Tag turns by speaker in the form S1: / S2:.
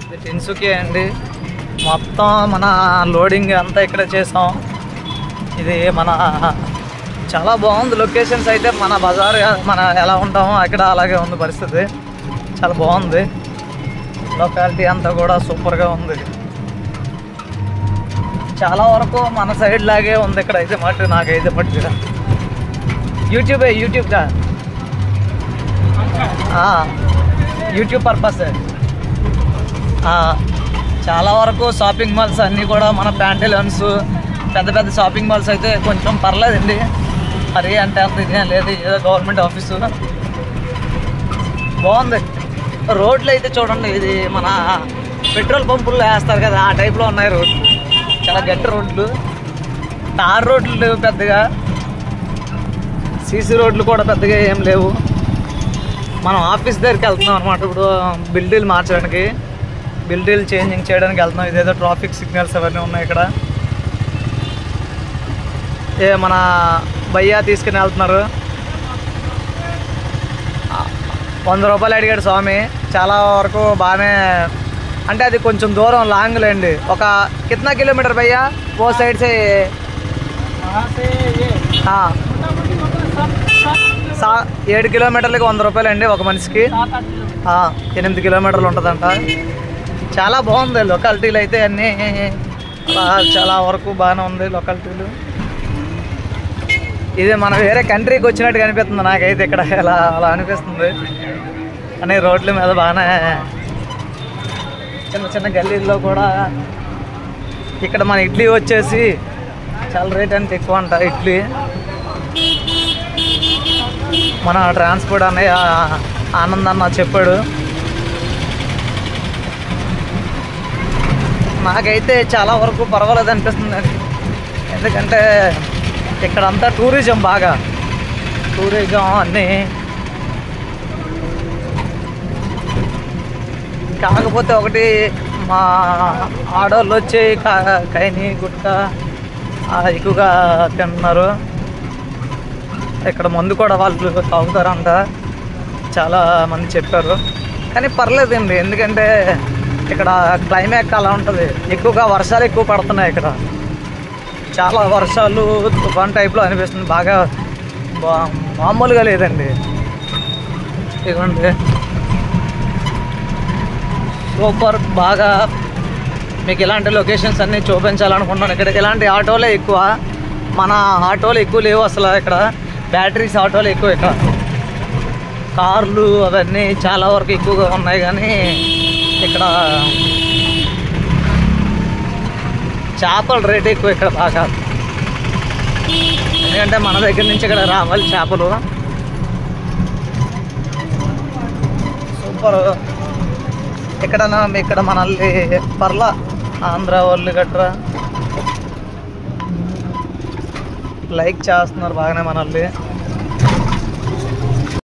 S1: ఇది టిన్సుకే అండి. మొత్తం మన లోడింగ్ అంతా ఇక్కడ చేసాం. ఇది మన చాలా బాగుంది లొకేషన్స్ అయితే. మన బజార్ మన ఎలా ఉంటామో అక్కడ అలాగే ఉంది పరిస్థితి. చాలా బాగుంది. లొకాలిటీ అంతా కూడా సూపర్గా ఉంది. చాలా వరకు మన సైడ్ లాగే ఉంది ఇక్కడ అయితే మటు. నాకైతే మటు యూట్యూబ్గా యూట్యూబ్ పర్పస్. చాలా వరకు షాపింగ్ మాల్స్ అన్నీ కూడా మన ప్యాంటలన్స్ పెద్ద పెద్ద షాపింగ్ మాల్స్ అయితే కొంచెం పర్లేదండి. మరి అంటే అంత ఇదేం లేదు. ఏదో గవర్నమెంట్ ఆఫీసు బాగుంది. రోడ్లు అయితే చూడండి, ఇది మన పెట్రోల్ పంపుల్లో వేస్తారు కదా ఆ టైప్లో ఉన్నాయి రోడ్లు. చాలా గట్టి రోడ్లు, తార్ రోడ్లు లేవు పెద్దగా. సీసీ రోడ్లు కూడా పెద్దగా ఏం లేవు. మనం ఆఫీస్ దగ్గరికి వెళ్తున్నాం అనమాట. ఇప్పుడు బిల్డీలు మార్చడానికి, బిల్డీలు చేంజింగ్ చేయడానికి వెళ్తున్నాం. ఇదేదో ట్రాఫిక్ సిగ్నల్స్ అవన్నీ ఉన్నాయి ఇక్కడ. మన భయ్యా తీసుకుని వెళ్తున్నారు. 100 రూపాయలు అడిగాడు స్వామి. చాలా వరకు బాగానే, అంటే అది కొంచెం దూరం లాంగ్ లేండి. ఒక కిतना కిలోమీటర్ భయ్యా ఓ సైడ్ సే 7 కిలోమీటర్లకి 100 రూపాయలు అండి ఒక మనిషికి. 8 కిలోమీటర్లు ఉంటుందంట. చాలా బాగుంది లొకాలిటీలు అయితే అన్నీ. చాలా వరకు బాగానే ఉంది లొకాలిటీలు. ఇది మన వేరే కంట్రీకి వచ్చినట్టు కనిపిస్తుంది నాకైతే ఇక్కడ. అలా అనిపిస్తుంది. కానీ రోడ్ల మీద బాగానే చిన్న చిన్న గల్లీల్లో కూడా. ఇక్కడ మన ఇడ్లీ వచ్చేసి చాలా రేట్ అంటే ఎక్కువ అంట ఇడ్లీ. మన ట్రాన్స్పోర్ట్ అన్నయ్య ఆనంద్ అన్న చెప్పాడు. నాకైతే చాలా వరకు పర్వాలేదు అనిపిస్తుంది. ఎందుకంటే ఇక్కడంతా టూరిజం, బాగా టూరిజం అన్నీ. కాకపోతే ఒకటి, మా ఆడవాళ్ళు వచ్చి కైని గుట్కా ఎక్కువగా తింటున్నారు. ఇక్కడ మందు కూడా వాళ్ళు తాగుతారంట చాలా మంది చెప్పారు. కానీ పర్లేదండి, ఎందుకంటే ఇక్కడ క్లైమేట్ అలా ఉంటుంది. ఎక్కువగా వర్షాలు ఎక్కువ పడుతున్నాయి ఇక్కడ. చాలా వర్షాలు తుఫాన్ టైప్లో అనిపిస్తుంది. బాగా మామూలుగా లేదండి. ఇదిగోండి సూపర్. బాగా మీకు ఇలాంటి లొకేషన్స్ అన్నీ చూపించాలనుకుంటున్నాను. ఇక్కడ ఇలాంటి ఆటోలే ఎక్కువ. మన ఆటోలు ఎక్కువ లేవు అసలు ఇక్కడ. బ్యాటరీస్ ఆటోలు ఎక్కువ. ఇక్కడ కార్లు అవన్నీ చాలా వరకు ఎక్కువగా ఉన్నాయి. కానీ ఇక్కడ చేపల రేట్ ఎక్కువ ఇక్కడ బాగా. ఎందుకంటే మన దగ్గర నుంచి ఇక్కడ రావాలి చేపలు. సూపర్. ఇక్కడ మనల్ని పర్ల ఆంధ్ర వాళ్ళు గట్రా లైక్ చేస్తున్నారు బాగానే మనల్ని.